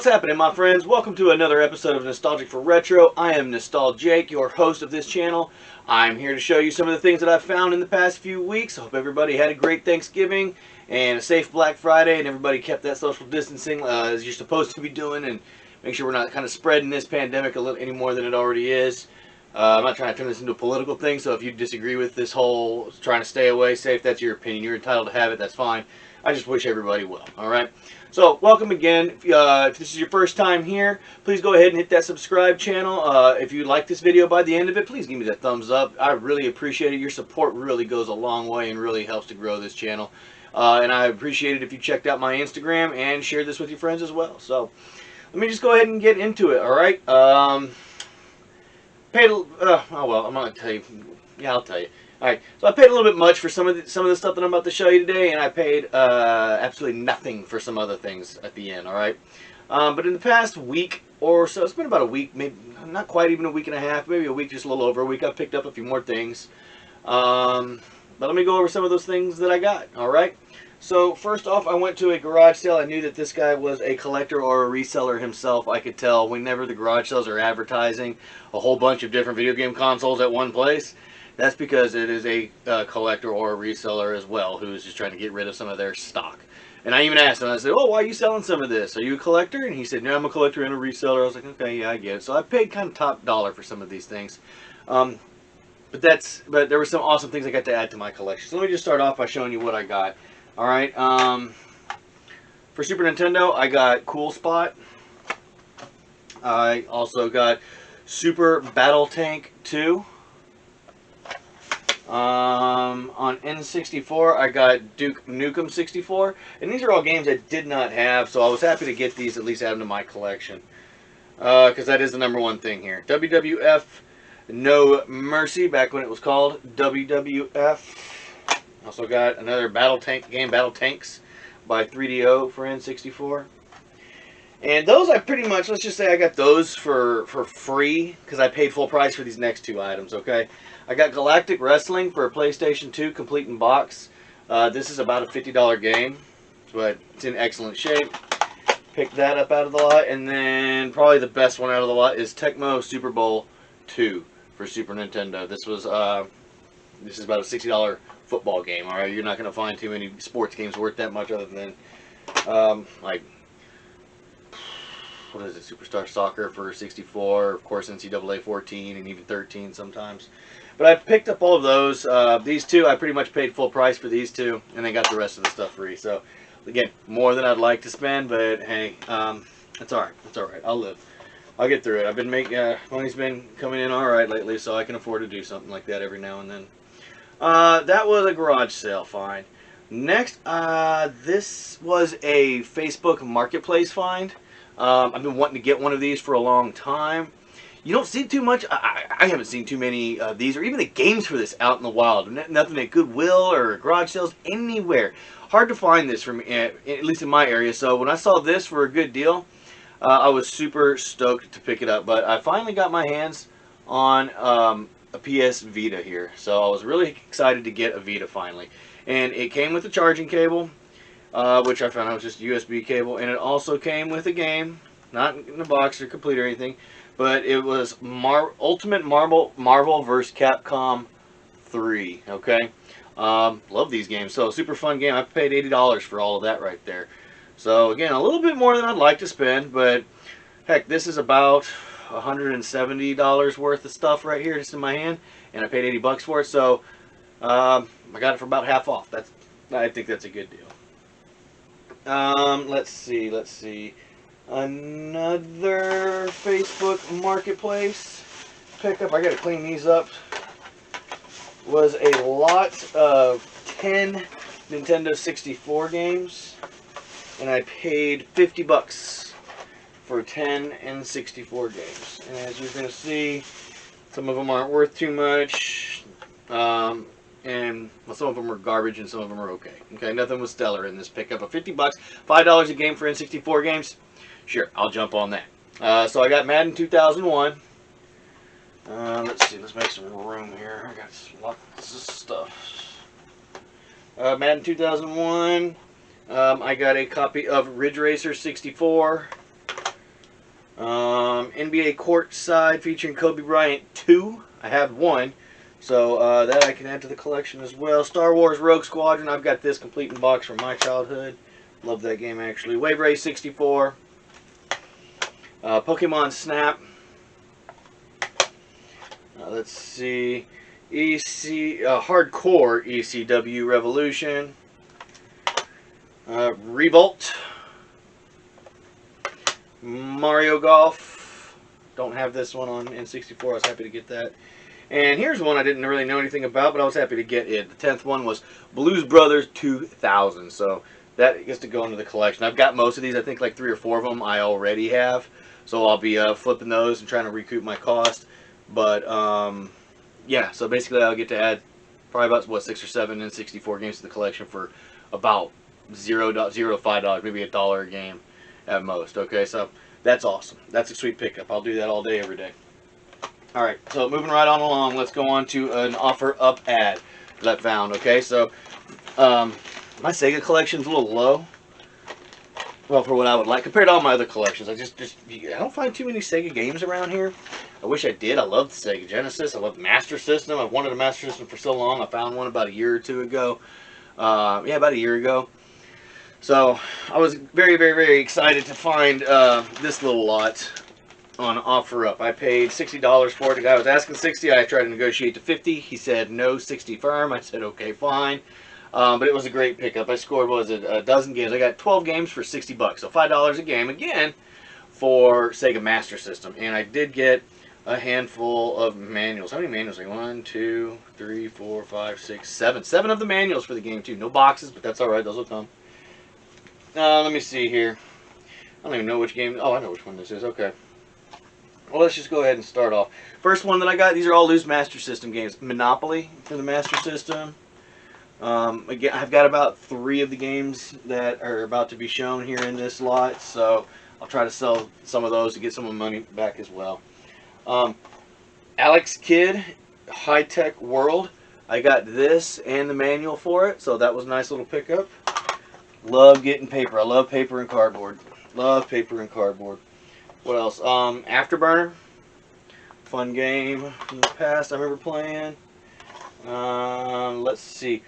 happening, my friends? Welcome to another episode of Nostalgic for Retro. I am Nostalgic, your host of this channel. I'm here to show you some of the things that I've found in the past few weeks. I hope everybody had a great Thanksgiving and a safe Black Friday, and everybody kept that social distancing as you're supposed to be doing, and make sure we're not kind of spreading this pandemic a little any more than it already is. I'm not trying to turn this into a political thing, so if you disagree with this whole trying to stay away safe, that's your opinion. You're entitled to have it. That's fine. I just wish everybody well. All right. So, welcome again. If this is your first time here, please go ahead and hit that subscribe channel. If you like this video by the end of it, please give me that thumbs up. I really appreciate it. Your support really goes a long way and really helps to grow this channel. And I appreciate it if you checked out my Instagram and shared this with your friends as well. So, let me just go ahead and get into it, alright? I'm going to tell you. Yeah, I'll tell you. Alright, so I paid a little bit much for some of the stuff that I'm about to show you today, and I paid absolutely nothing for some other things at the end, alright? But in the past week or so, it's been about a week, maybe not quite even a week and a half, maybe a week, just a little over a week, I've picked up a few more things. But let me go over some of those things that I got, alright? So, first off, I went to a garage sale. I knew that this guy was a collector or a reseller himself. I could tell whenever the garage sales are advertising a whole bunch of different video game consoles at one place. That's because it is a collector or a reseller as well who's just trying to get rid of some of their stock. And I even asked him, I said, oh, why are you selling some of this? Are you a collector? And he said, no, I'm a collector and a reseller. I was like, okay, yeah, I get it. So I paid kind of top dollar for some of these things. But there were some awesome things I got to add to my collection. So let me just start off by showing you what I got. All right. For Super Nintendo, I got Cool Spot. I also got Super Battle Tank 2. On N64, I got Duke Nukem 64, and these are all games I did not have, so I was happy to get these, at least add them to my collection, because that is the #1 thing here. WWF No Mercy, back when it was called WWF. Also got another Battle Tank game, Battle Tanks, by 3DO for N64. And those I pretty much, let's just say I got those for free, because I paid full price for these next two items, okay? I got Galactic Wrestling for a PlayStation 2 complete in box. This is about a $50 game, but it's in excellent shape. Picked that up out of the lot. And then probably the best one out of the lot is Tecmo Super Bowl 2 for Super Nintendo. This is about a $60 football game, alright? You're not going to find too many sports games worth that much other than, like, what is it, Superstar Soccer for 64, of course NCAA 14, and even 13 sometimes. But I picked up all of those. These two, I pretty much paid full price for these two, and then got the rest of the stuff free. So, again, more than I'd like to spend, but hey, it's alright. It's alright. I'll live. I'll get through it. I've been making, money's been coming in alright lately, so I can afford to do something like that every now and then. That was a garage sale find. Next, this was a Facebook Marketplace find. I've been wanting to get one of these for a long time. You don't see too much. I haven't seen too many of these, or even the games for this out in the wild. Nothing at Goodwill or garage sales anywhere. Hard to find this from, at least in my area. So when I saw this for a good deal, I was super stoked to pick it up. But I finally got my hands on a PS Vita here. So I was really excited to get a Vita finally. And it came with a charging cable, which I found out was just a USB cable. And it also came with a game, not in the box or complete or anything. But it was Ultimate Marvel vs. Capcom 3, okay? Love these games. So, super fun game. I paid $80 for all of that right there. So, again, a little bit more than I'd like to spend, but heck, this is about $170 worth of stuff right here just in my hand, and I paid 80 bucks for it, so I got it for about half off. I think that's a good deal. Let's see. Another Facebook Marketplace pickup. I gotta clean these up. Was a lot of 10 Nintendo 64 games, and I paid 50 bucks for 10 N64 games. And as you're gonna see, some of them aren't worth too much, and well, some of them are garbage and some of them are okay. Okay, nothing was stellar in this pickup. But 50 bucks, $5 a game for N64 games. Sure, I'll jump on that. So I got Madden 2001. Let's see, let's make some room here. I got lots of stuff. Madden 2001. I got a copy of Ridge Racer 64. NBA Courtside featuring Kobe Bryant 2. I have one, so that I can add to the collection as well. Star Wars Rogue Squadron. I've got this complete in box from my childhood. Love that game actually. Wave Race 64. Pokemon Snap. Let's see. Hardcore ECW Revolution. Revolt. Mario Golf. Don't have this one on N64. I was happy to get that. And here's one I didn't really know anything about, but I was happy to get it. The 10th one was Blues Brothers 2000. So that gets to go into the collection. I've got most of these. I think like 3 or 4 of them I already have. So I'll be flipping those and trying to recoup my cost. But yeah, so basically I'll get to add probably about, what, 6 or 7 N64 games to the collection for about $0 to $5, maybe $1 a game at most. Okay, so that's awesome. That's a sweet pickup. I'll do that all day, every day. All right, so moving right on along, let's go on to an offer up ad that I found. Okay, so my Sega collection's a little low. Well, for what I would like compared to all my other collections, I don't find too many Sega games around here. I wish I did. I love the Sega Genesis. I love the Master System. I've wanted a Master System for so long. I found one about a year or two ago. Yeah, about a year ago. So I was very, very, very excited to find this little lot on offer up. I paid $60 for it. The guy was asking $60. I tried to negotiate to $50. He said no, $60 firm. I said okay, fine. But it was a great pickup. I scored, what was it, a dozen games. I got 12 games for $60, so $5 a game again for Sega Master System. And I did get a handful of manuals. How many manuals? Like 1, 2, 3, 4, 5, 6, 7. 7 of the manuals for the game too. No boxes, but that's all right. Those will come. Let me see here. I don't even know which game. Oh, I know which one this is. Okay. Well, let's just go ahead and start off. First one that I got, these are all loose Master System games. Monopoly for the Master System. Again, I've got about 3 of the games that are about to be shown here in this lot, so I'll try to sell some of those to get some of my money back as well. Alex Kidd, High Tech World. I got this and the manual for it, so that was a nice little pickup. Love getting paper. I love paper and cardboard. Love paper and cardboard. What else? Afterburner. Fun game from the past I remember playing. Let's see.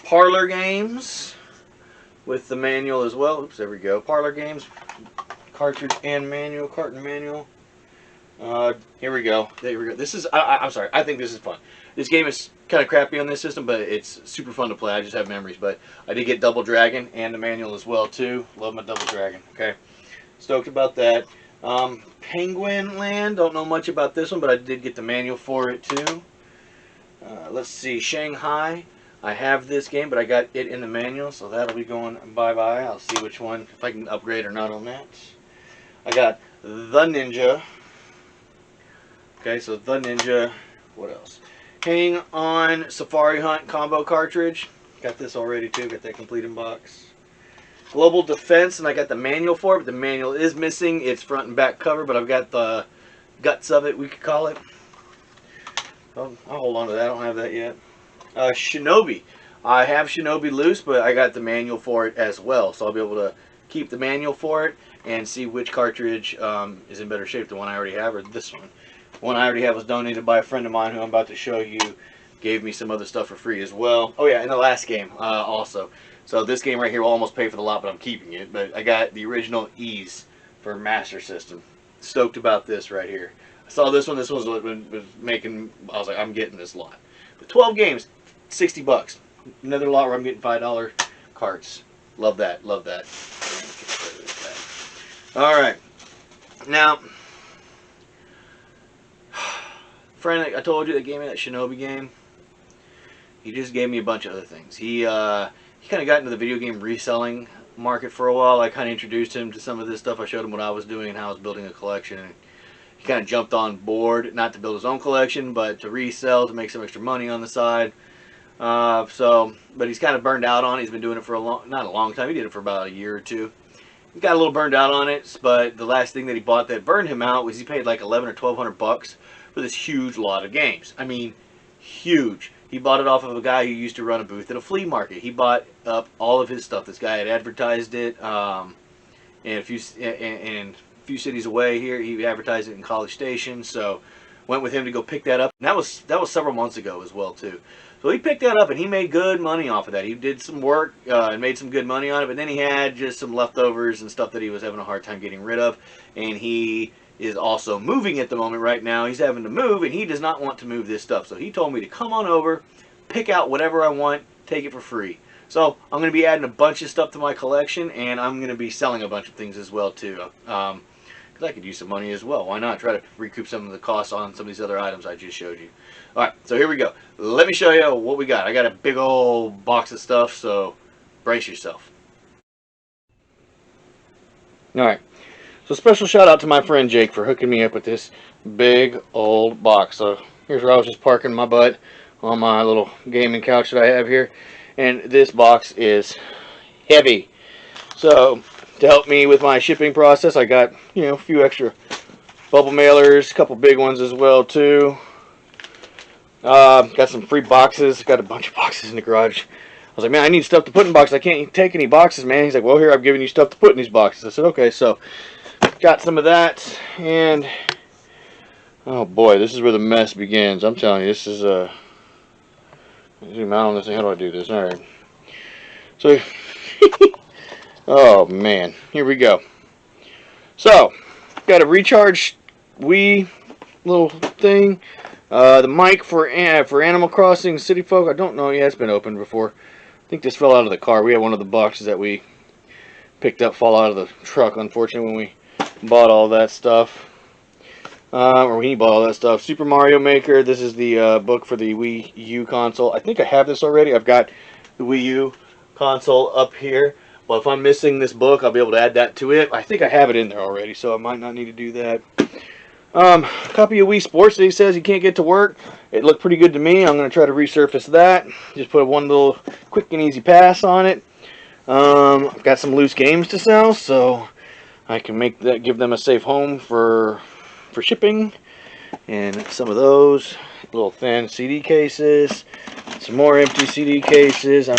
Parlor Games with the manual as well. Oops, there we go. Parlor Games. Cartridge and manual. Carton manual. Here we go. There we go. This is, I'm sorry. I think this is fun. This game is kind of crappy on this system, but it's super fun to play. I just have memories. But I did get Double Dragon and the manual as well, too. Love my Double Dragon. Okay. Stoked about that. Penguin Land. Don't know much about this one, but I did get the manual for it, too. Let's see. Shanghai. I have this game, but I got it in the manual, so that'll be going bye-bye. I'll see which one, if I can upgrade or not on that. I got The Ninja. Okay, so The Ninja. What else? Hang On Safari Hunt combo cartridge. Got this already too. Got that complete in box. Global Defense, and I got the manual for it, but the manual is missing. It's front and back cover, but I've got the guts of it, we could call it. I'll hold on to that. I don't have that yet. Shinobi. I have Shinobi loose, but I got the manual for it as well, so I'll be able to keep the manual for it and see which cartridge is in better shape, the one I already have or this one. The one I already have was donated by a friend of mine who I'm about to show you. Gave me some other stuff for free as well. Oh yeah, and the last game also. So this game right here will almost pay for the lot, but I'm keeping it. But I got the original Ys for Master System. Stoked about this right here. I saw this one. This one was making. I was like, I'm getting this lot. But 12 games, $60. Another lot where I'm getting $5 carts. Love that. Love that. All right. Now, friend, I told you that gave me that Shinobi game. He just gave me a bunch of other things. He kind of got into the video game reselling market for a while. I kind of introduced him to some of this stuff. I showed him what I was doing and how I was building a collection. And he kind of jumped on board, not to build his own collection, but to resell, to make some extra money on the side. But he's kind of burned out on it. He's been doing it for not a long time. He did it for about a year or two. He got a little burned out on it, but the last thing that he bought that burned him out was he paid like $1,100 or $1,200 for this huge lot of games. I mean, huge. He bought it off of a guy who used to run a booth at a flea market. He bought up all of his stuff. This guy had advertised it, and few cities away here. He advertised it in College Station, so went with him to go pick that up. And that was several months ago as well too. So he picked that up and he made good money off of that. He did some work and made some good money on it, but then he had just some leftovers and stuff that he was having a hard time getting rid of. And he is also moving at the moment right now. He's having to move and he does not want to move this stuff. So he told me to come on over, pick out whatever I want, take it for free. So I'm going to be adding a bunch of stuff to my collection, and I'm going to be selling a bunch of things as well too. Because I could use some money as well. Why not try to recoup some of the costs on some of these other items I just showed you. Alright, so here we go. Let me show you what we got. I got a big old box of stuff, so brace yourself. Alright, so special shout out to my friend Jake for hooking me up with this big old box. So here's where I was just parking my butt on my little gaming couch that I have here. And this box is heavy. So to help me with my shipping process, I got, you know, a few extra bubble mailers, a couple big ones as well too. Got some free boxes. Got a bunch of boxes in the garage. I was like, man, I need stuff to put in boxes. I can't take any boxes, man. He's like, well, here, I'm giving you stuff to put in these boxes. I said, okay. So got some of that, and oh boy, this is where the mess begins. I'm telling you, this is zoom out on this thing. How do I do this? All right. So, oh man, here we go. So, got a recharge Wii little thing. The mic for Animal Crossing City Folk. I don't know. Yeah, it's been opened before. I think this fell out of the car. We had one of the boxes that we picked up fall out of the truck, unfortunately, when we bought all that stuff. Or when he bought all that stuff. Super Mario Maker. This is the book for the Wii U console. I think I have this already. I've got the Wii U console up here. Well, if I'm missing this book, I'll be able to add that to it. I think I have it in there already, so I might not need to do that. Copy of Wii Sports that he says he can't get to work. It looked pretty good to me. I'm going to try to resurface that. Just put one little quick and easy pass on it. I've got some loose games to sell, so I can give them a safe home for shipping. And some of those little thin CD cases, some more empty CD cases. I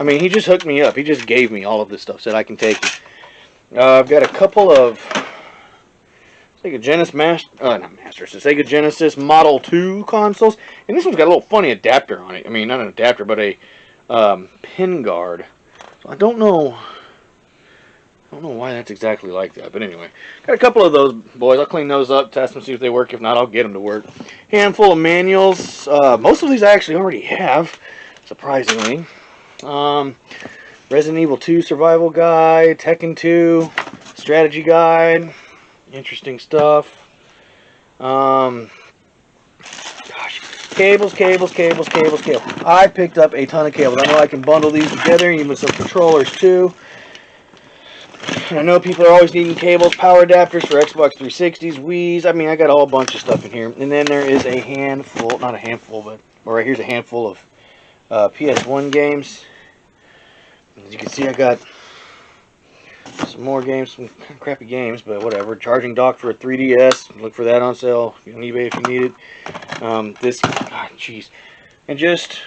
mean, he just hooked me up. He just gave me all of this stuff, said I can take it. I've got a couple of Sega Genesis Model 2 consoles, and this one's got a little funny adapter on it. I mean, not an adapter, but a pin guard. So I don't know why that's exactly like that, but anyway, got a couple of those boys. I'll clean those up, test them, see if they work. If not, I'll get them to work. Handful of manuals. Most of these I actually already have, surprisingly. Resident Evil 2 Survival Guide, Tekken 2 Strategy Guide. Interesting stuff. Gosh, cables. I picked up a ton of cables. I know I can bundle these together, even some controllers too. And I know people are always needing cables, power adapters for Xbox 360s, Wii's. I mean, I got a whole bunch of stuff in here. And then there is a handful, not a handful, but right here's a handful of PS1 games. As you can see, I got some more games, some crappy games, but whatever. Charging dock for a 3DS. Look for that on sale on eBay if you need it. And just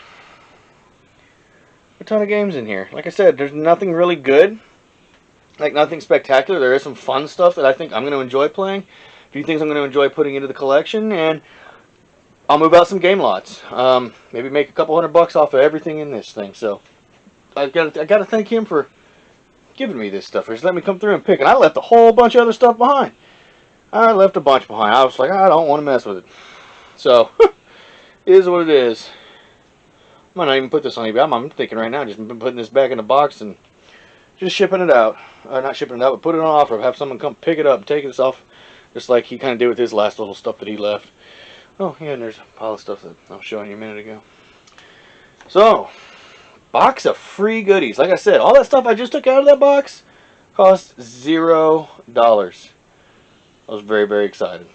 a ton of games in here. Like I said, there's nothing really good. Like, nothing spectacular. There is some fun stuff that I think I'm going to enjoy playing. A few things I'm going to enjoy putting into the collection, and I'll move out some game lots. Maybe make a couple $100 off of everything in this thing. So I got to thank him for giving me this stuff. Just let me come through and pick. And I left a whole bunch of other stuff behind. I left a bunch behind. I was like, I don't want to mess with it. So it is what it is. I might not even put this on eBay. I'm thinking right now, just putting this back in the box and just shipping it out. Not shipping it out, but put it on offer. Have someone come pick it up and take this off, just like he kind of did with his last little stuff that he left. Oh, yeah, and there's a pile of stuff that I was showing you a minute ago. So, box of free goodies. Like I said, all that stuff I just took out of that box cost $0. I was very, very excited.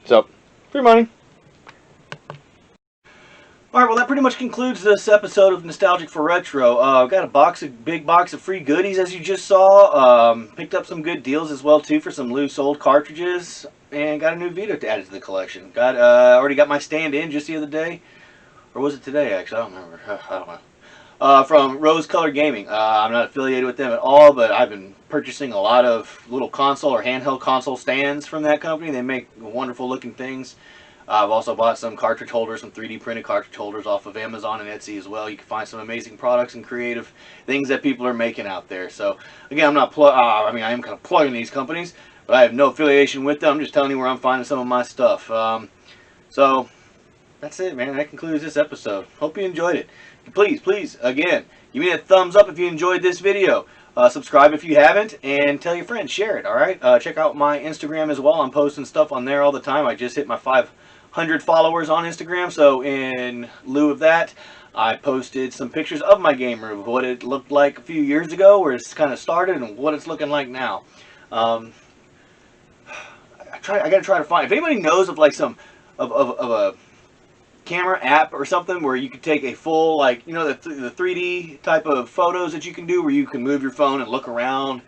So, free money. Alright, well that pretty much concludes this episode of Nostalgic for Retro. I've got a big box of free goodies as you just saw. Picked up some good deals as well too for some loose old cartridges. And got a new Vita to add to the collection. Already got my stand in just the other day. Or was it today actually? I don't remember. I don't know. From Rose Color Gaming. I'm not affiliated with them at all, but I've been purchasing a lot of little console or handheld console stands from that company. They make wonderful looking things. I've also bought some cartridge holders, some 3D printed cartridge holders off of Amazon and Etsy as well. You can find some amazing products and creative things that people are making out there. So again, I'm not I am kind of plugging these companies, but I have no affiliation with them. I'm just telling you where I'm finding some of my stuff. So that's it, man. That concludes this episode. Hope you enjoyed it. Please, again, give me a thumbs up if you enjoyed this video. Subscribe if you haven't, and tell your friends. Share it, alright? Check out my Instagram as well. I'm posting stuff on there all the time. I just hit my 500 followers on Instagram, so in lieu of that, I posted some pictures of my game room, of what it looked like a few years ago, where it's kind of started, and what it's looking like now. I gotta try to find, if anybody knows of like some, of a camera app or something where you could take a full, like, you know, the 3D type of photos that you can do where you can move your phone and look around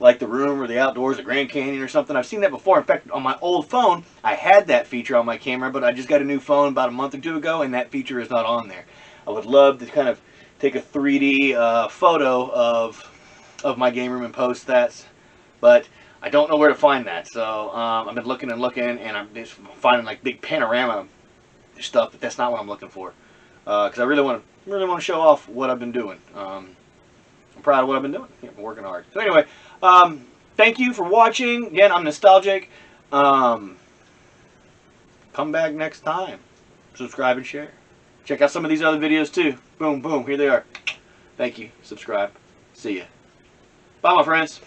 like the room or the outdoors, the Grand Canyon or something. I've seen that before. In fact, on my old phone, I had that feature on my camera, but I just got a new phone about a month or two ago, and that feature is not on there. I would love to kind of take a 3D photo of my game room and post that, but I don't know where to find that. So I've been looking and looking, and I'm just finding like big panorama stuff, but that's not what I'm looking for, because I really want to show off what I've been doing. I'm proud of what I've been doing. Yeah, I've been working hard. So anyway, thank you for watching. Again, I'm Nostalgic. Come back next time. Subscribe and share. Check out some of these other videos too. Boom, boom. Here they are. Thank you. Subscribe. See ya. Bye, my friends.